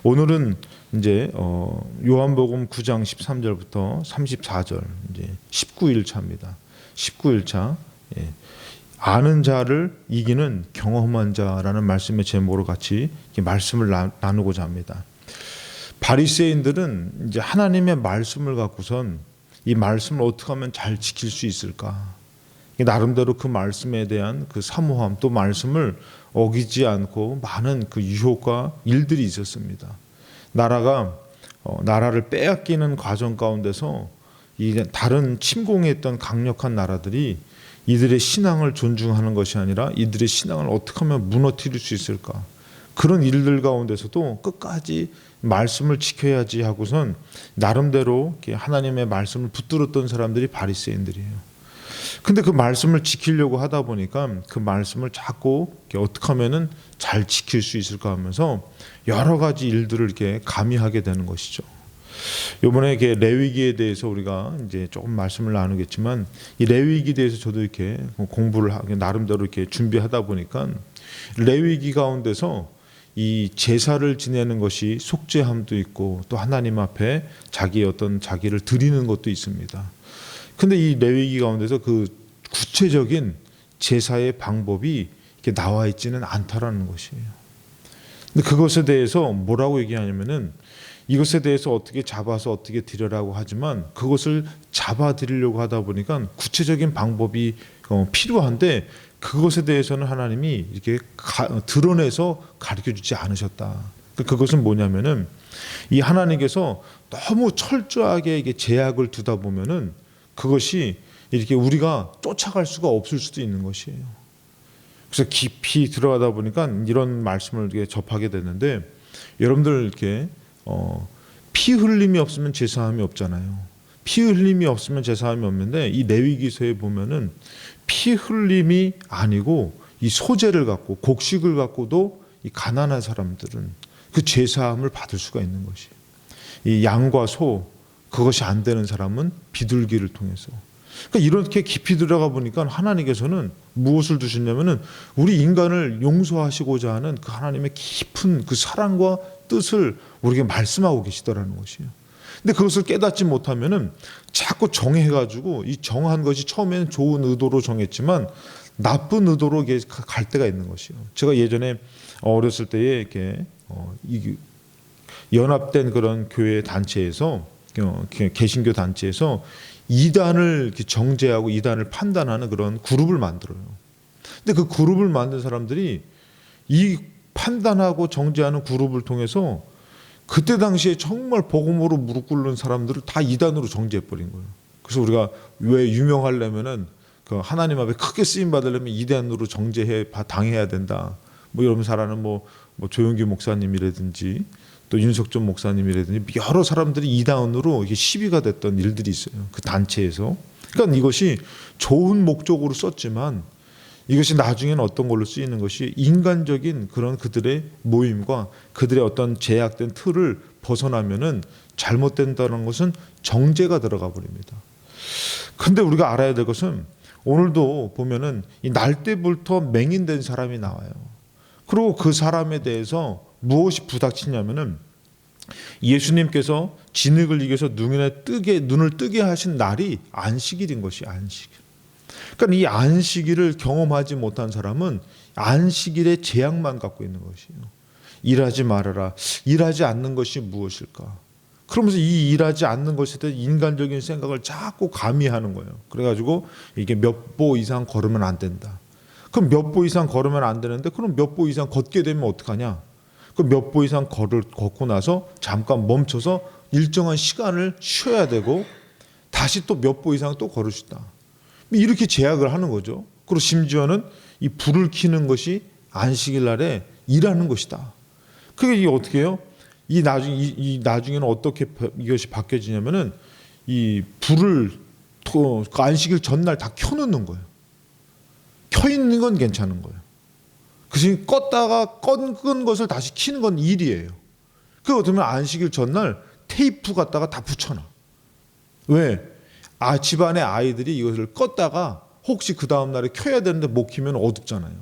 오늘은 이제 요한복음 9장 13절부터 34절 이제 19일 차입니다. 19일 차. 예. 아는 자를 이기는 경험한 자라는 말씀의 제목으로 같이 말씀을 나누고자 합니다. 바리새인들은 이제 하나님의 말씀을 갖고선 이 말씀을 어떻게 하면 잘 지킬 수 있을까? 나름대로 그 말씀에 대한 그 사모함, 또 말씀을 어기지 않고 많은 그 유혹과 일들이 있었습니다. 나라를 빼앗기는 과정 가운데서 이 다른 침공했던 강력한 나라들이 이들의 신앙을 존중하는 것이 아니라 이들의 신앙을 어떻게 하면 무너뜨릴 수 있을까? 그런 일들 가운데서도 끝까지 말씀을 지켜야지 하고선 나름대로 하나님의 말씀을 붙들었던 사람들이 바리새인들이에요. 근데 그 말씀을 지키려고 하다 보니까 그 말씀을 자꾸 어떻게 하면은 잘 지킬 수 있을까 하면서 여러 가지 일들을 이렇게 가미하게 되는 것이죠. 이번에 레위기에 대해서 우리가 이제 조금 말씀을 나누겠지만 이 레위기에 대해서 저도 이렇게 공부를 하게 나름대로 이렇게 준비하다 보니까 레위기 가운데서 이 제사를 지내는 것이 속죄함도 있고 또 하나님 앞에 자기를 드리는 것도 있습니다. 근데 이 레위기 가운데서 그 구체적인 제사의 방법이 이렇게 나와 있지는 않다라는 것이에요. 근데 그것에 대해서 뭐라고 얘기하냐면은 이것에 대해서 어떻게 잡아서 어떻게 드리라고 하지만 그것을 잡아 드리려고 하다 보니까 구체적인 방법이 필요한데 그것에 대해서는 하나님이 이렇게 드러내서 가르쳐 주지 않으셨다. 그것은 뭐냐면은 이 하나님께서 너무 철저하게 이게 제약을 두다 보면은 그것이 이렇게 우리가 쫓아갈 수가 없을 수도 있는 것이에요. 그래서 깊이 들어가다 보니까 이런 말씀을 이렇게 접하게 됐는데 여러분들 이렇게 피 흘림이 없으면 제사함이 없잖아요. 피 흘림이 없으면 제사함이 없는데 이 레위기서에 보면은 피 흘림이 아니고 이 소재를 갖고 곡식을 갖고도 이 가난한 사람들은 그 제사함을 받을 수가 있는 것이에요. 이 양과 소 그것이 안 되는 사람은 비둘기를 통해서. 그러니까 이렇게 깊이 들어가 보니까 하나님께서는 무엇을 두셨냐면은 우리 인간을 용서하시고자 하는 그 하나님의 깊은 그 사랑과 뜻을 우리에게 말씀하고 계시더라는 것이에요. 근데 그것을 깨닫지 못하면은 자꾸 정해가지고 이 정한 것이 처음에는 좋은 의도로 정했지만 나쁜 의도로 갈 때가 있는 것이에요. 제가 예전에 어렸을 때에 이렇게 연합된 그런 교회 단체에서 개신교 단체에서 이단을 정죄하고 이단을 판단하는 그런 그룹을 만들어요. 근데 그 그룹을 만든 사람들이 이 판단하고 정죄하는 그룹을 통해서 그때 당시에 정말 복음으로 무릎 꿇는 사람들을 다 이단으로 정죄해버린 거예요. 그래서 우리가 왜 유명하려면은 그 하나님 앞에 크게 쓰임 받으려면 이단으로 당해야 된다. 뭐 이러면서 하라는 뭐 조용기 목사님이라든지 또 윤석준 목사님이라든지 여러 사람들이 이단으로 이게 시비가 됐던 일들이 있어요. 그 단체에서. 그러니까 이것이 좋은 목적으로 썼지만 이것이 나중에는 어떤 걸로 쓰이는 것이 인간적인 그런 그들의 모임과 그들의 어떤 제약된 틀을 벗어나면은 잘못된다는 것은 정죄가 들어가 버립니다. 근데 우리가 알아야 될 것은 오늘도 보면은 이 날때부터 맹인된 사람이 나와요. 그리고 그 사람에 대해서 무엇이 부닥치냐면은 예수님께서 진흙을 이겨서 눈을 뜨게 하신 날이 안식일인 것이 안식일. 그러니까 이 안식일을 경험하지 못한 사람은 안식일의 제약만 갖고 있는 것이에요. 일하지 말아라. 일하지 않는 것이 무엇일까? 그러면서 이 일하지 않는 것에 대한 인간적인 생각을 자꾸 가미하는 거예요. 그래가지고 이게 몇 보 이상 걸으면 안 된다. 그럼 몇 보 이상 걸으면 안 되는데 그럼 몇 보 이상 걷게 되면 어떡하냐? 그 몇 보 이상 걷고 나서 잠깐 멈춰서 일정한 시간을 쉬어야 되고 다시 또 몇 보 이상 또 걸을 수 있다. 이렇게 제약을 하는 거죠. 그리고 심지어는 이 불을 켜는 것이 안식일 날에 일하는 것이다. 그게 어떻게 해요? 이 나중에는 어떻게 이것이 바뀌어지냐면은 이 불을 그 안식일 전날 다 켜놓는 거예요. 켜 있는 건 괜찮은 거예요. 그것이 껐다가 끈 것을 다시 켜는 건 일이에요. 그 어떻게 보면 안식일 전날 테이프 갖다가 다 붙여놔. 왜? 집안의 아이들이 이것을 껐다가 혹시 그 다음 날에 켜야 되는데 못 켜면 어둡잖아요.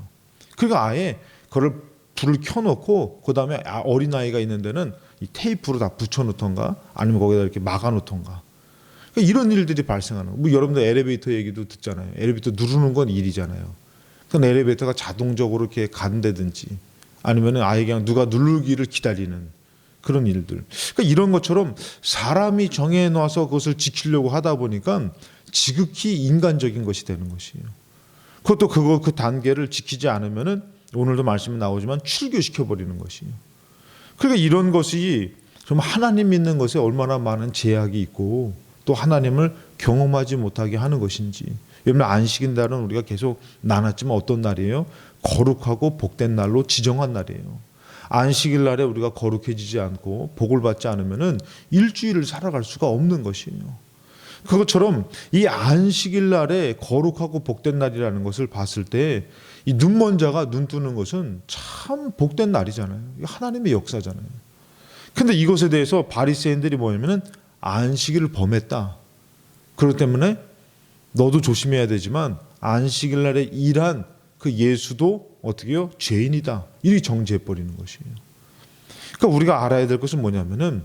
그러니까 아예 그걸 불을 켜놓고 그 다음에 어린아이가 있는 데는 이 테이프로 다 붙여놓던가 아니면 거기다 이렇게 막아놓던가. 그러니까 이런 일들이 발생하는 거예요. 뭐 여러분들 엘리베이터 얘기도 듣잖아요. 엘리베이터 누르는 건 일이잖아요. 그럼 엘리베이터가 자동적으로 이렇게 간다든지 아니면은 아예 그냥 누가 누르기를 기다리는 그런 일들. 그러니까 이런 것처럼 사람이 정해놔서 그것을 지키려고 하다 보니까 지극히 인간적인 것이 되는 것이에요. 그것도 그 단계를 지키지 않으면은 오늘도 말씀이 나오지만 출교시켜 버리는 것이에요. 그러니까 이런 것이 좀 하나님 믿는 것에 얼마나 많은 제약이 있고 또 하나님을 경험하지 못하게 하는 것인지. 여러분 안식인 날은 우리가 계속 나눴지만 어떤 날이에요? 거룩하고 복된 날로 지정한 날이에요. 안식일 날에 우리가 거룩해지지 않고 복을 받지 않으면은 일주일을 살아갈 수가 없는 것이에요. 그것처럼 이 안식일 날에 거룩하고 복된 날이라는 것을 봤을 때 이 눈먼 자가 눈 뜨는 것은 참 복된 날이잖아요. 하나님의 역사잖아요. 근데 이것에 대해서 바리새인들이 뭐냐면은 안식일을 범했다. 그렇기 때문에 너도 조심해야 되지만 안식일 날에 일한 그 예수도 어떻게 해요? 죄인이다. 이렇게 정죄해 버리는 것이에요. 그러니까 우리가 알아야 될 것은 뭐냐면은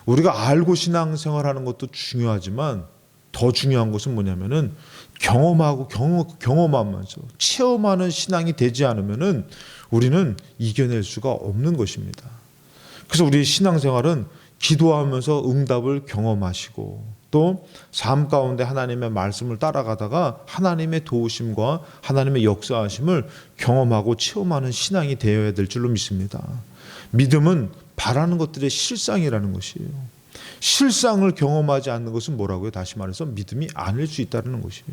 우리가 알고 신앙생활하는 것도 중요하지만 더 중요한 것은 뭐냐면은 경험하면서 체험하는 신앙이 되지 않으면은 우리는 이겨낼 수가 없는 것입니다. 그래서 우리의 신앙생활은 기도하면서 응답을 경험하시고 또 삶 가운데 하나님의 말씀을 따라가다가 하나님의 도우심과 하나님의 역사하심을 경험하고 체험하는 신앙이 되어야 될 줄로 믿습니다. 믿음은 바라는 것들의 실상이라는 것이에요. 실상을 경험하지 않는 것은 뭐라고요? 다시 말해서 믿음이 아닐 수 있다는 것이에요.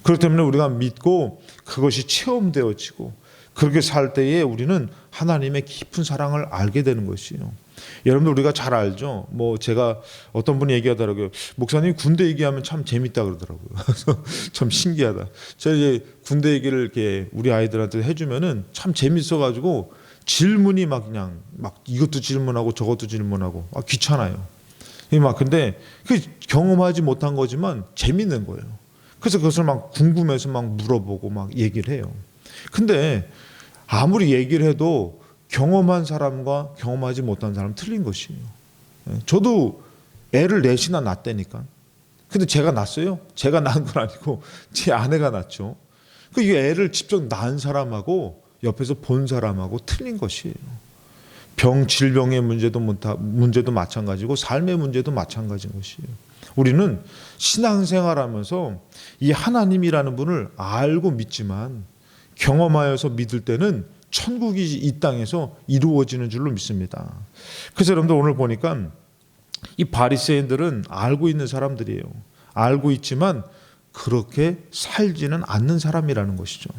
그렇기 때문에 우리가 믿고 그것이 체험되어지고 그렇게 살 때에 우리는 하나님의 깊은 사랑을 알게 되는 것이에요. 여러분들 우리가 잘 알죠. 뭐 제가 어떤 분이 얘기하더라고요. 목사님 군대 얘기하면 참 재밌다 그러더라고요. 그래서 참 신기하다. 제가 이제 군대 얘기를 이렇게 우리 아이들한테 해주면은 참 재밌어가지고 질문이 막 그냥 막 이것도 질문하고 저것도 질문하고 귀찮아요. 막 근데 그 경험하지 못한 거지만 재밌는 거예요. 그래서 그것을 막 궁금해서 막 물어보고 막 얘기를 해요. 근데 아무리 얘기를 해도 경험한 사람과 경험하지 못한 사람은 틀린 것이에요. 저도 애를 넷이나 낳았다니까. 근데 제가 낳았어요? 제가 낳은 건 아니고 제 아내가 낳았죠. 그 애를 직접 낳은 사람하고 옆에서 본 사람하고 틀린 것이에요. 질병의 문제도 마찬가지고 삶의 문제도 마찬가지인 것이에요. 우리는 신앙생활하면서 이 하나님이라는 분을 알고 믿지만 경험하여서 믿을 때는 천국이 이 땅에서 이루어지는 줄로 믿습니다. 그래서 여러분들 오늘 보니까 이 바리새인들은 알고 있는 사람들이에요. 알고 있지만 그렇게 살지는 않는 사람이라는 것이죠.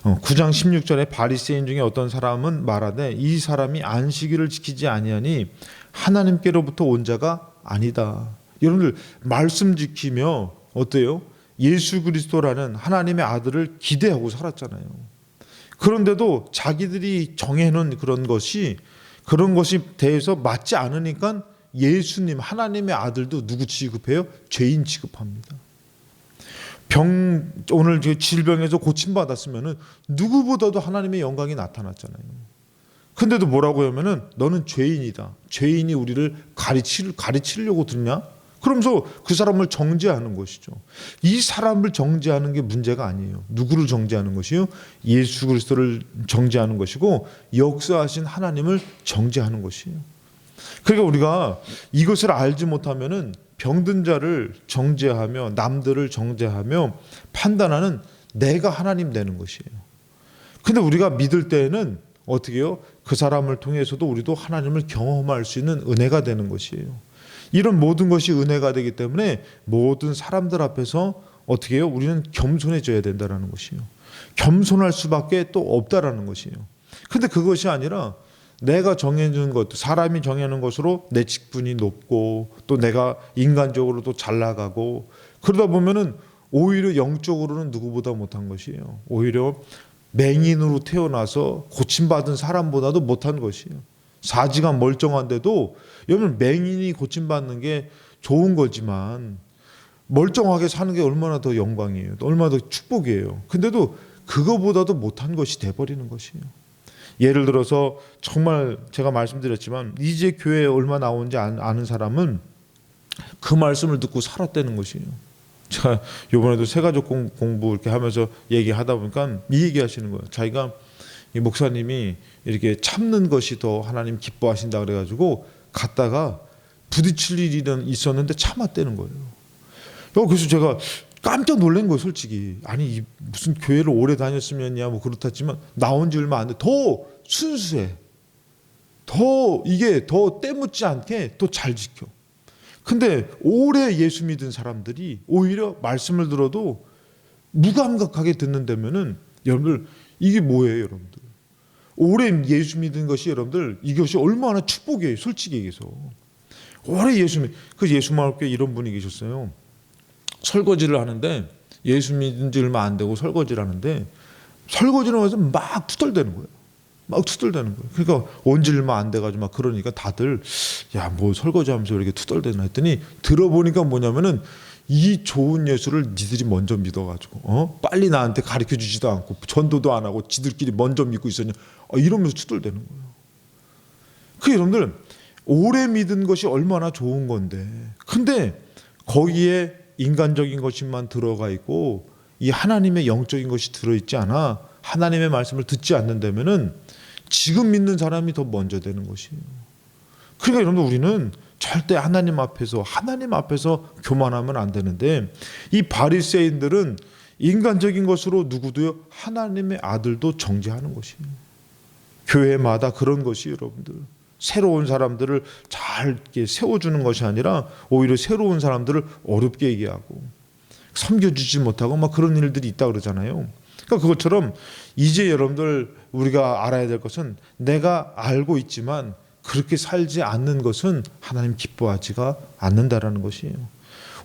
9장 16절에 바리새인 중에 어떤 사람은 말하되 이 사람이 안식일을 지키지 아니하니 하나님께로부터 온 자가 아니다. 여러분들 말씀 지키며 어때요? 예수 그리스도라는 하나님의 아들을 기대하고 살았잖아요. 그런데도 자기들이 정해놓은 그런 것이 대해서 맞지 않으니까 예수님 하나님의 아들도 누구 취급해요? 죄인 취급합니다. 오늘 질병에서 고침받았으면은 누구보다도 하나님의 영광이 나타났잖아요. 근데도 뭐라고 하면은 너는 죄인이다. 죄인이 우리를 가르치려고 듣냐? 그러면서 그 사람을 정죄하는 것이죠. 이 사람을 정죄하는 게 문제가 아니에요. 누구를 정죄하는 것이요? 예수 그리스도를 정죄하는 것이고 역사하신 하나님을 정죄하는 것이에요. 그러니까 우리가 이것을 알지 못하면은 병든 자를 정죄하며 남들을 정죄하며 판단하는 내가 하나님 되는 것이에요. 근데 우리가 믿을 때에는 어떻게 해요? 그 사람을 통해서도 우리도 하나님을 경험할 수 있는 은혜가 되는 것이에요. 이런 모든 것이 은혜가 되기 때문에 모든 사람들 앞에서 어떻게 해요? 우리는 겸손해져야 된다는 것이에요. 겸손할 수밖에 또 없다라는 것이에요. 근데 그것이 아니라 내가 정해준 것, 사람이 정해놓은 것으로 내 직분이 높고 또 내가 인간적으로도 잘 나가고 그러다 보면은 오히려 영적으로는 누구보다 못한 것이에요. 오히려 맹인으로 태어나서 고침받은 사람보다도 못한 것이에요. 사지가 멀쩡한데도 여러분 맹인이 고침받는 게 좋은 거지만 멀쩡하게 사는 게 얼마나 더 영광이에요. 얼마나 더 축복이에요. 근데도 그거보다도 못한 것이 돼버리는 것이에요. 예를 들어서 정말 제가 말씀드렸지만 이제 교회에 얼마 나오는지 아는 사람은 그 말씀을 듣고 살았다는 것이에요. 제가 이번에도 새가족 공부 이렇게 하면서 얘기하다 보니까 이 얘기하시는 거예요. 자기가 이 목사님이 이렇게 참는 것이 더 하나님 기뻐하신다 그래가지고 갔다가 부딪힐 일이 있었는데 참았다는 거예요. 그래서 제가 깜짝 놀란 거예요, 솔직히. 아니 무슨 교회를 오래 다녔으면야 뭐 그렇다지만 나온 지 얼마 안 돼. 더 순수해. 더 이게 더 때묻지 않게 더 잘 지켜. 근데 오래 예수 믿은 사람들이 오히려 말씀을 들어도 무감각하게 듣는다면은 여러분들 이게 뭐예요, 여러분들? 오래 예수 믿은 것이 여러분들 이것이 얼마나 축복이에요, 솔직히 얘기해서. 오래 그 예수마을교회 이런 분이 계셨어요. 설거지를 하는데 예수 믿은 지 얼마 안 되고 설거지를 하는데 설거지를 하면서 막 투덜대는 거예요. 막 투덜대는 거예요. 그러니까 언제 얼마 안 돼가지고 막 그러니까 다들 야 뭐 설거지하면서 이렇게 투덜대나 했더니 들어보니까 뭐냐면은 이 좋은 예수를 니들이 먼저 믿어가지고 빨리 나한테 가르쳐주지도 않고 전도도 안 하고 지들끼리 먼저 믿고 있었냐 이러면서 투덜대는 거예요. 그 여러분들 오래 믿은 것이 얼마나 좋은 건데 근데 거기에 인간적인 것만 들어가 있고 이 하나님의 영적인 것이 들어있지 않아 하나님의 말씀을 듣지 않는다면은 지금 믿는 사람이 더 먼저 되는 것이에요. 그러니까 여러분 우리는 절대 하나님 앞에서 교만하면 안 되는데 이 바리새인들은 인간적인 것으로 누구도요 하나님의 아들도 정죄하는 것이에요. 교회마다 그런 것이 여러분들 새로운 사람들을 잘 이렇게 세워주는 것이 아니라 오히려 새로운 사람들을 어렵게 얘기하고 섬겨주지 못하고 막 그런 일들이 있다 그러잖아요. 그러니까 그것처럼 이제 여러분들 우리가 알아야 될 것은 내가 알고 있지만 그렇게 살지 않는 것은 하나님 기뻐하지가 않는다라는 것이에요.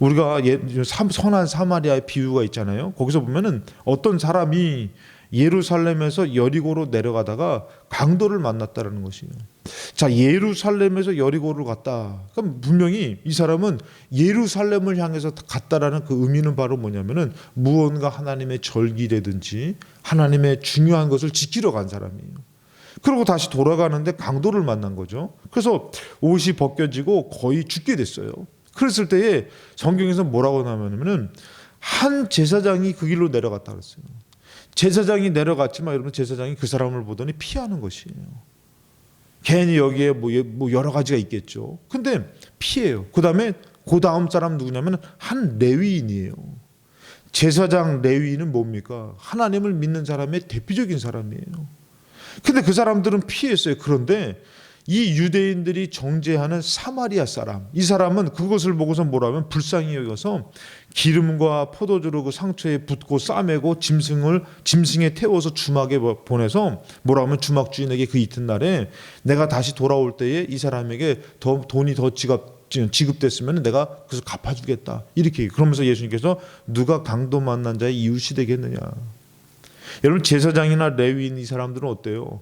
우리가 선한 사마리아의 비유가 있잖아요. 거기서 보면은 어떤 사람이 예루살렘에서 여리고로 내려가다가 강도를 만났다라는 것이에요. 자, 예루살렘에서 여리고를 갔다. 그럼 분명히 이 사람은 예루살렘을 향해서 갔다라는 그 의미는 바로 뭐냐면은 무언가 하나님의 절기라든지 하나님의 중요한 것을 지키러 간 사람이에요. 그리고 다시 돌아가는데 강도를 만난 거죠. 그래서 옷이 벗겨지고 거의 죽게 됐어요. 그랬을 때에 성경에서 뭐라고 나오냐면은 한 제사장이 그 길로 내려갔다 그랬어요. 제사장이 내려갔지만 여러분 제사장이 그 사람을 보더니 피하는 것이에요. 괜히 여기에 뭐 여러 가지가 있겠죠. 근데 피해요. 그다음에 그 다음 사람 누구냐면 한 레위인이에요. 제사장 레위인은 뭡니까? 하나님을 믿는 사람의 대표적인 사람이에요. 근데 그 사람들은 피했어요. 그런데 이 유대인들이 정죄하는 사마리아 사람, 이 사람은 그것을 보고서 뭐라면 불쌍히 여겨서 기름과 포도주로 그 상처에 붓고 싸매고 짐승에 태워서 주막에 보내서 뭐라면 주막 주인에게 그 이튿날에 내가 다시 돌아올 때에 이 사람에게 돈이 더 지급됐으면 내가 그래서 갚아주겠다 이렇게. 그러면서 예수님께서 누가 강도 만난 자의 이웃이 되겠느냐. 여러분 제사장이나 레위인 이 사람들은 어때요?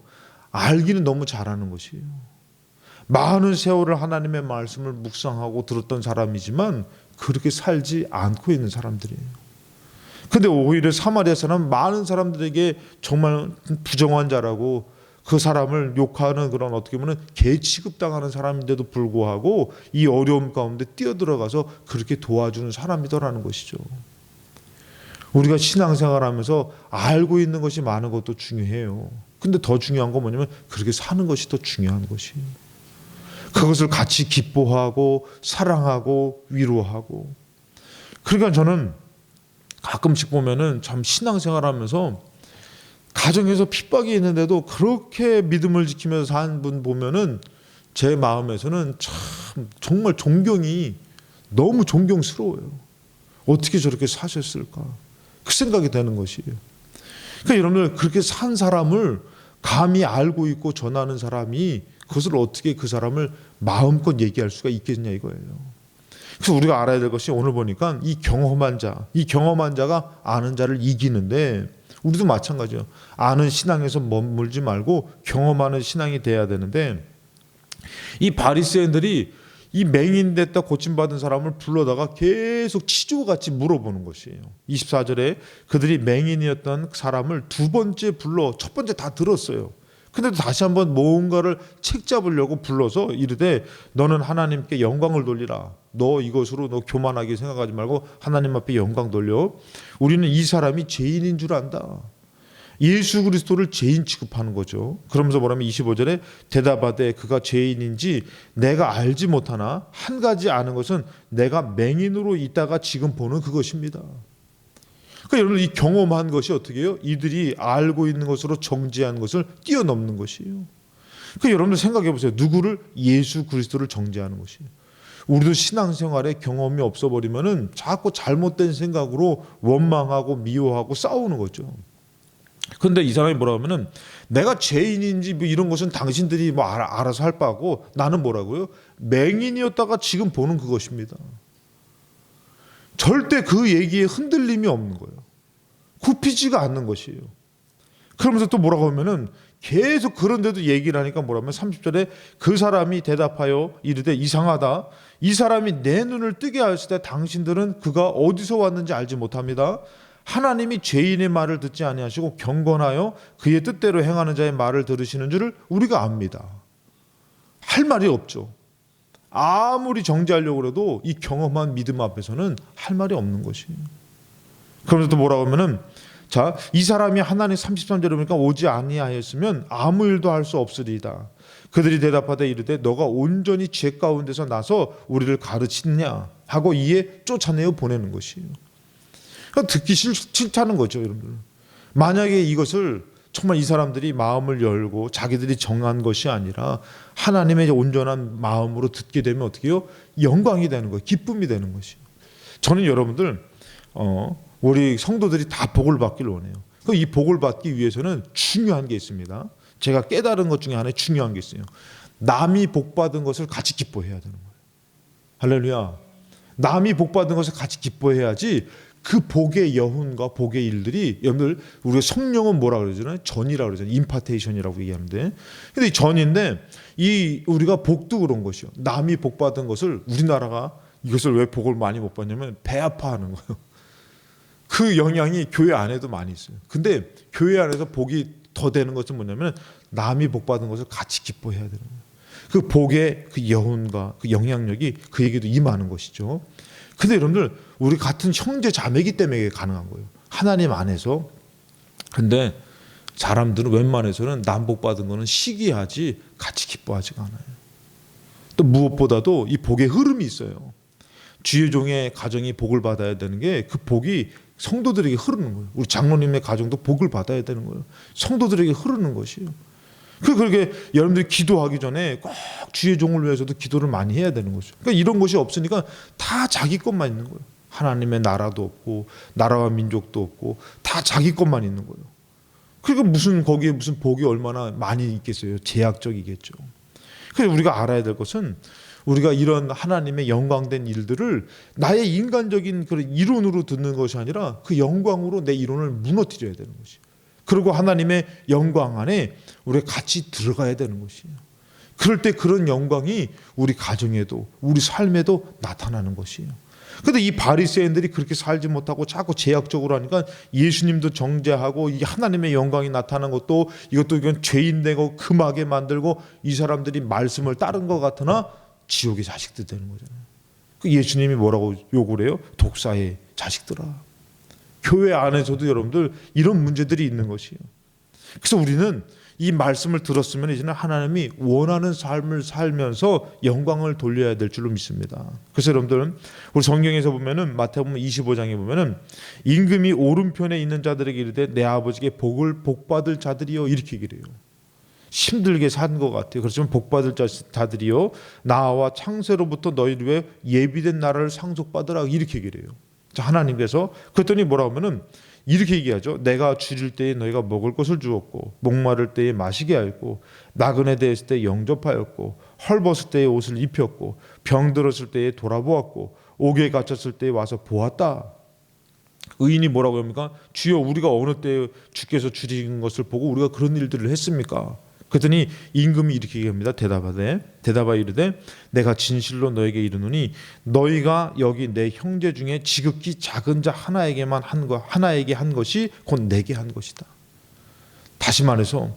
알기는 너무 잘하는 것이에요. 많은 세월을 하나님의 말씀을 묵상하고 들었던 사람이지만 그렇게 살지 않고 있는 사람들이에요. 근데 오히려 사마리아 사람은 많은 사람들에게 정말 부정한 자라고 그 사람을 욕하는 그런 어떻게 보면 개 취급당하는 사람인데도 불구하고 이 어려움 가운데 뛰어들어가서 그렇게 도와주는 사람이더라는 것이죠. 우리가 신앙생활하면서 알고 있는 것이 많은 것도 중요해요. 근데 더 중요한 건 뭐냐면 그렇게 사는 것이 더 중요한 것이에요. 그것을 같이 기뻐하고 사랑하고 위로하고. 그러니까 저는 가끔씩 보면은 참 신앙생활하면서 가정에서 핍박이 있는데도 그렇게 믿음을 지키면서 사는 분 보면은 제 마음에서는 참 정말 존경이 너무 존경스러워요. 어떻게 저렇게 사셨을까? 그 생각이 되는 것이에요. 그러니까 여러분들 그렇게 산 사람을 감히 알고 있고 전하는 사람이 그것을 어떻게 그 사람을 마음껏 얘기할 수가 있겠냐 이거예요. 그래서 우리가 알아야 될 것이 오늘 보니까 이 경험한 자가 아는 자를 이기는데 우리도 마찬가지예요. 아는 신앙에서 머물지 말고 경험하는 신앙이 돼야 되는데 이 바리새인들이 이 맹인됐다 고침받은 사람을 불러다가 계속 치조같이 물어보는 것이에요. 24절에 그들이 맹인이었던 사람을 두 번째 불러 첫 번째 다 들었어요. 근데도 다시 한번 뭔가를 책 잡으려고 불러서 이르되 너는 하나님께 영광을 돌리라. 너 이것으로 너 교만하게 생각하지 말고 하나님 앞에 영광 돌려. 우리는 이 사람이 죄인인 줄 안다. 예수 그리스도를 죄인 취급하는 거죠. 그러면서 뭐라면 25절에 대답하되 그가 죄인인지 내가 알지 못하나 한 가지 아는 것은 내가 맹인으로 있다가 지금 보는 그것입니다. 그러니까 여러분 이 경험한 것이 어떻게 해요? 이들이 알고 있는 것으로 정죄한 것을 뛰어넘는 것이에요. 그러니까 여러분들 생각해 보세요. 누구를? 예수 그리스도를 정죄하는 것이에요. 우리도 신앙생활에 경험이 없어버리면은 자꾸 잘못된 생각으로 원망하고 미워하고 싸우는 거죠. 근데 이 사람이 뭐라 하면은 내가 죄인인지 뭐 이런 것은 당신들이 뭐 알아서 할 바고 나는 뭐라고요? 맹인이었다가 지금 보는 그것입니다. 절대 그 얘기에 흔들림이 없는 거예요. 굽히지가 않는 것이에요. 그러면서 또 뭐라고 하면은 계속 그런데도 얘기를 하니까 뭐라면 30절에 그 사람이 대답하여 이르되 이상하다. 이 사람이 내 눈을 뜨게 하였을 때 당신들은 그가 어디서 왔는지 알지 못합니다. 하나님이 죄인의 말을 듣지 아니하시고 경건하여 그의 뜻대로 행하는 자의 말을 들으시는 줄을 우리가 압니다. 할 말이 없죠. 아무리 정죄하려고 해도 이 경험한 믿음 앞에서는 할 말이 없는 것이에요. 그러면서 또 뭐라고 하면은 자, 이 사람이 하나님 33절에 보니까 오지 아니하였으면 아무 일도 할 수 없으리이다. 그들이 대답하되 이르되 너가 온전히 죄 가운데서 나서 우리를 가르치느냐 하고 이에 쫓아내어 보내는 것이에요. 그러니까 듣기 싫다는 거죠, 여러분들. 만약에 이것을 정말 이 사람들이 마음을 열고 자기들이 정한 것이 아니라 하나님의 온전한 마음으로 듣게 되면 어떻게 해요? 영광이 되는 거예요. 기쁨이 되는 것이에요. 저는 여러분들 우리 성도들이 다 복을 받기를 원해요. 이 복을 받기 위해서는 중요한 게 있습니다. 제가 깨달은 것 중에 하나에 중요한 게 있어요. 남이 복 받은 것을 같이 기뻐해야 되는 거예요. 할렐루야. 남이 복 받은 것을 같이 기뻐해야지 그 복의 여훈과 복의 일들이 여러분들 우리가 성령은 뭐라 그러잖아요? 전이라고 그러잖아요. 임파테이션이라고 얘기하는데. 근데 이 전인데 이 우리가 복도 그런 것이요. 남이 복 받은 것을 우리나라가 이것을 왜 복을 많이 못 받냐면 배 아파하는 거예요. 그 영향이 교회 안에도 많이 있어요. 근데 교회 안에서 복이 더 되는 것은 뭐냐면 남이 복 받은 것을 같이 기뻐해야 되는 거예요. 그 복의 그 여운과 그 영향력이 그에게도 임하는 것이죠. 근데 여러분들 우리 같은 형제 자매이기 때문에 가능한 거예요. 하나님 안에서. 근데 사람들은 웬만해서는 남 복 받은 거는 시기하지 같이 기뻐하지가 않아요. 또 무엇보다도 이 복의 흐름이 있어요. 주의 종의 가정이 복을 받아야 되는 게 그 복이 성도들에게 흐르는 거예요. 우리 장로님의 가정도 복을 받아야 되는 거예요. 성도들에게 흐르는 것이에요. 그렇게 여러분들이 기도하기 전에 꼭 주의 종을 위해서도 기도를 많이 해야 되는 거죠. 그러니까 이런 것이 없으니까 다 자기 것만 있는 거예요. 하나님의 나라도 없고 나라와 민족도 없고 다 자기 것만 있는 거예요. 그러니까 거기에 무슨 복이 얼마나 많이 있겠어요. 제약적이겠죠. 그래서 우리가 알아야 될 것은 우리가 이런 하나님의 영광된 일들을 나의 인간적인 그런 이론으로 듣는 것이 아니라 그 영광으로 내 이론을 무너뜨려야 되는 것이에요. 그리고 하나님의 영광 안에 우리가 같이 들어가야 되는 것이에요. 그럴 때 그런 영광이 우리 가정에도 우리 삶에도 나타나는 것이에요. 그런데 이 바리새인들이 그렇게 살지 못하고 자꾸 제약적으로 하니까 예수님도 정죄하고 이 하나님의 영광이 나타나는 것도 이건 죄인 되고 금하게 만들고 이 사람들이 말씀을 따른 것 같으나 지옥의 자식들 되는 거잖아요. 예수님이 뭐라고 욕을 해요? 독사의 자식들아. 교회 안에서도 여러분들 이런 문제들이 있는 것이에요. 그래서 우리는 이 말씀을 들었으면 이제는 하나님이 원하는 삶을 살면서 영광을 돌려야 될 줄로 믿습니다. 그래서 여러분들 우리 성경에서 보면은 마태복음 25장에 보면은 임금이 오른편에 있는 자들에게 이르되 내 아버지께 복 받을 자들이여 이렇게 얘기를 해요. 힘들게 산 것 같아요. 그렇지만 복받을 자들이요 나와 창세로부터 너희를 위해 예비된 나라를 상속받으라 이렇게 얘기를 해요. 자, 하나님께서 그랬더니 뭐라 하면은 이렇게 얘기하죠. 내가 줄일 때에 너희가 먹을 것을 주었고 목마를 때에 마시게 하였고 나그네 되었을 때 영접하였고 헐벗을 때에 옷을 입혔고 병들었을 때에 돌아보았고 옥에 갇혔을 때에 와서 보았다. 의인이 뭐라고 합니까? 주여 우리가 어느 때에 주께서 줄인 것을 보고 우리가 그런 일들을 했습니까? 그랬더니 임금이 이렇게 얘기합니다. 대답하여 이르되 내가 진실로 너에게 이르노니 너희가 여기 내 형제 중에 지극히 작은 자 하나에게 한 것이 곧 내게 한 것이다. 다시 말해서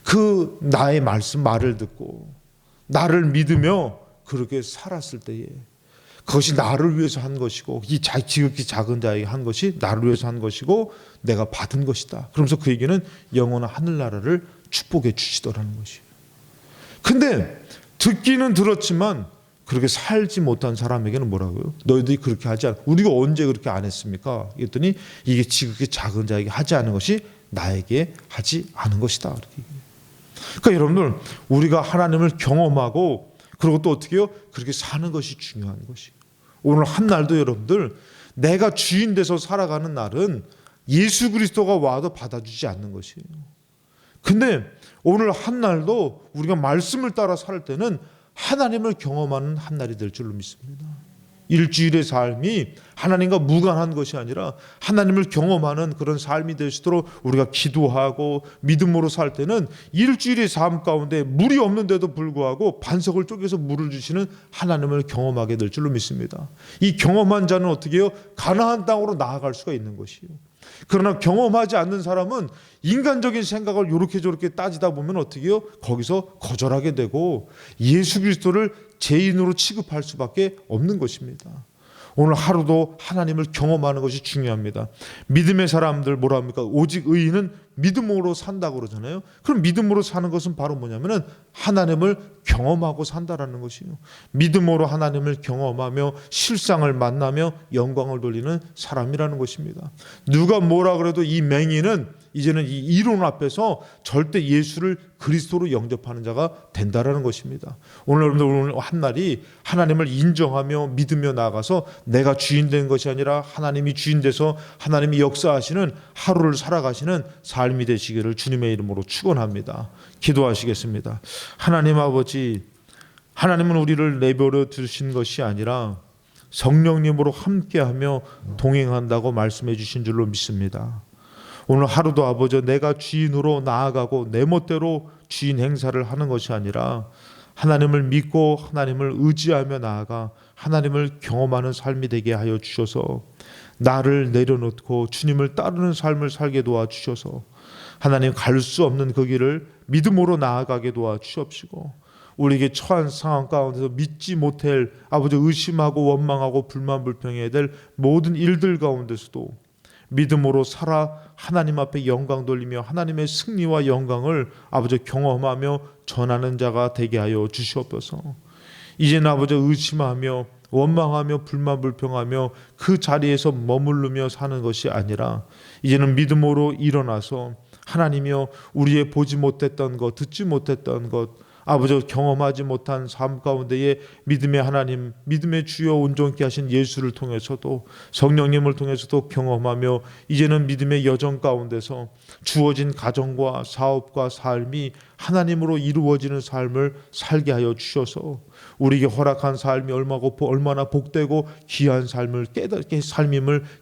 그 나의 말을 듣고 나를 믿으며 그렇게 살았을 때에 그것이 나를 위해서 한 것이고 이 지극히 작은 자에게 한 것이 나를 위해서 한 것이고 내가 받은 것이다. 그러면서 그에게는 영원한 하늘나라를 축복해 주시더라는 것이에요. 근데 듣기는 들었지만 그렇게 살지 못한 사람에게는 뭐라고요? 너희들이 그렇게 하지 않아. 우리가 언제 그렇게 안 했습니까? 그랬더니 이게 지극히 작은 자에게 하지 않은 것이 나에게 하지 않은 것이다. 그러니까 여러분들 우리가 하나님을 경험하고 그리고 또 어떻게 해요? 그렇게 사는 것이 중요한 것이에요. 오늘 한 날도 여러분들 내가 주인 돼서 살아가는 날은 예수 그리스도가 와도 받아주지 않는 것이에요. 근데 오늘 한 날도 우리가 말씀을 따라 살 때는 하나님을 경험하는 한 날이 될 줄로 믿습니다. 일주일의 삶이 하나님과 무관한 것이 아니라 하나님을 경험하는 그런 삶이 될 수 있도록 우리가 기도하고 믿음으로 살 때는 일주일의 삶 가운데 물이 없는데도 불구하고 반석을 쪼개서 물을 주시는 하나님을 경험하게 될 줄로 믿습니다. 이 경험한 자는 어떻게 해요? 가나안 땅으로 나아갈 수가 있는 것이에요. 그러나 경험하지 않는 사람은 인간적인 생각을 요렇게 저렇게 따지다 보면 어떻게 해요? 거기서 거절하게 되고 예수 그리스도를 죄인으로 취급할 수밖에 없는 것입니다. 오늘 하루도 하나님을 경험하는 것이 중요합니다. 믿음의 사람들 뭐라 합니까? 오직 의인은 믿음으로 산다고 그러잖아요. 그럼 믿음으로 사는 것은 바로 뭐냐면은 하나님을 경험하고 산다라는 것이에요. 믿음으로 하나님을 경험하며 실상을 만나며 영광을 돌리는 사람이라는 것입니다. 누가 뭐라 그래도 이 맹인은 이제는 이 이론 앞에서 절대 예수를 그리스도로 영접하는 자가 된다라는 것입니다. 오늘 한 날이 하나님을 인정하며 믿으며 나아가서 내가 주인 된 것이 아니라 하나님이 주인 돼서 하나님이 역사하시는 하루를 살아가시는 삶이 되시기를 주님의 이름으로 축원합니다. 기도하시겠습니다. 하나님 아버지, 하나님은 우리를 내버려 두신 것이 아니라 성령님으로 함께하며 동행한다고 말씀해 주신 줄로 믿습니다. 오늘 하루도 아버지 내가 주인으로 나아가고 내 멋대로 주인 행사를 하는 것이 아니라 하나님을 믿고 하나님을 의지하며 나아가 하나님을 경험하는 삶이 되게 하여 주셔서 나를 내려놓고 주님을 따르는 삶을 살게 도와주셔서 하나님 갈 수 없는 그 길을 믿음으로 나아가게 도와주시옵시고 우리에게 처한 상황 가운데서 믿지 못할 아버지 의심하고 원망하고 불만 불평해야 될 모든 일들 가운데서도 믿음으로 살아 하나님 앞에 영광 돌리며 하나님의 승리와 영광을 아버지 경험하며 전하는 자가 되게 하여 주시옵소서. 이제는 아버지 의심하며 원망하며 불만 불평하며 그 자리에서 머무르며 사는 것이 아니라 이제는 믿음으로 일어나서 하나님이여 우리의 보지 못했던 것 듣지 못했던 것 아버지 경험하지 못한 삶 가운데에 믿음의 하나님 믿음의 주여 온전케 하신 예수를 통해서도 성령님을 통해서도 경험하며 이제는 믿음의 여정 가운데서 주어진 가정과 사업과 삶이 하나님으로 이루어지는 삶을 살게 하여 주셔서 우리에게 허락한 삶이 얼마나 복되고 귀한 삶임을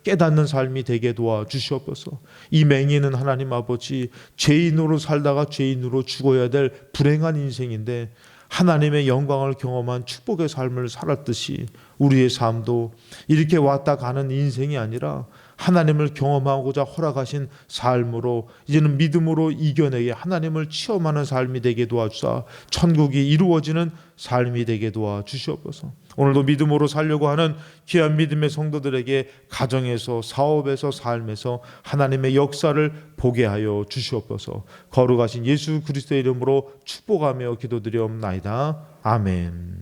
깨닫는 삶이 되게 도와주시옵소서. 이 맹인은 하나님 아버지 죄인으로 살다가 죄인으로 죽어야 될 불행한 인생인데 하나님의 영광을 경험한 축복의 삶을 살았듯이 우리의 삶도 이렇게 왔다 가는 인생이 아니라 하나님을 경험하고자 허락하신 삶으로 이제는 믿음으로 이겨내게 하나님을 체험하는 삶이 되게 도와주사 천국이 이루어지는 삶이 되게 도와주시옵소서. 오늘도 믿음으로 살려고 하는 귀한 믿음의 성도들에게 가정에서 사업에서 삶에서 하나님의 역사를 보게 하여 주시옵소서. 거룩하신 예수 그리스도의 이름으로 축복하며 기도드리옵나이다. 아멘.